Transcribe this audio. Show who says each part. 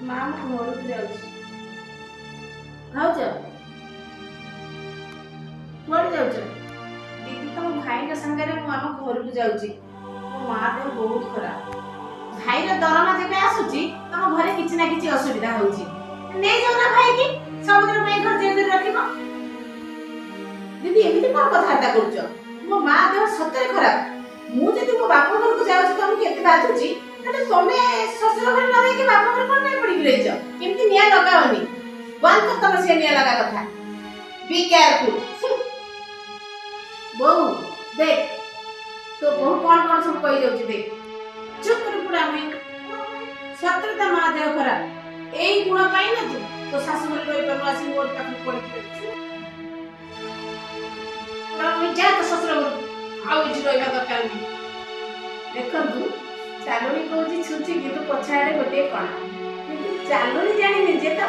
Speaker 1: ମା ମୁଁ ଘରକୁ ଯାଉଛି। ଭାଉଜ କୁଆଡେ ଯାଉଛ? ଦିଦି ତମ ଭାଇଙ୍କ ସାଙ୍ଗରେ ମୁଁ ଆମ ଘରକୁ ଯାଉଛି। ମୋ ମା ଦେହ ବହୁତ ଖରାପ। ଭାଇର ଦରମା ଯେବେ ଆସୁଛି ତମ ଘରେ କିଛି ନା କିଛି ଅସୁବିଧା ହଉଛି। ନେଇଯାଉ ନା ଭାଇକି, ସବୁଦିନ ପାଇଁ ଘର ଯେମିତି ରଖିବ। ଦିଦି ଏମିତି କଣ କଥାବାର୍ତ୍ତା କରୁଛ? ମୋ ମା ଦେହ ସତରେ ଖରାପ। ମୁଁ ଯଦି ମୋ ବାପ ଘରକୁ ଯାଉଛି ତମକୁ ଏତେ ବାଧୁଛି, ତାହେଲେ ତମେ ଶ୍ୱଶୁର ଘରେ ନ ରହିକି ବାପ ଘରେ କଣ ପାଇଁ ପଡିକି ରହିଛ? କେମିତି ନିଆଁ ଲଗାଅନି। ବନ୍ଦ କର ତମ ସେ ନିଆଁ ଲଗା କଥା। ବି କେୟାରଫୁଲ। ବୋଉ ଦେଖ ତୋ ବୋଉ କଣ ସବୁ କହିଯାଉଛି ଦେଖ। ଚୁପ କରି ପୁରା ଆମେ ସତରେ ତା ମା ଦେହ ଖରାପ। ଏଇ ଗୁଣ ପାଇଁ ନା ତୋ ଶାଶୁ ଘରେ ରହିପାରୁନୁ, ଆସିକି ମୋର ପାଖରେ ପଡିକି ଯା ତୋ ଶ୍ୱଶୁର ଘରକୁ, ଆଉ ଏଠି ରହିବା ଦରକାର ନାହିଁ। ଦେଖନ୍ତୁ ଚାଲୁଣି କହୁଛି ଛୁଚି କିନ୍ତୁ ପଛ ଆଡେ ଗୋଟିଏ କଣା। କିନ୍ତୁ ଚାଲୁଣି ଜାଣିନି ଯେ ତା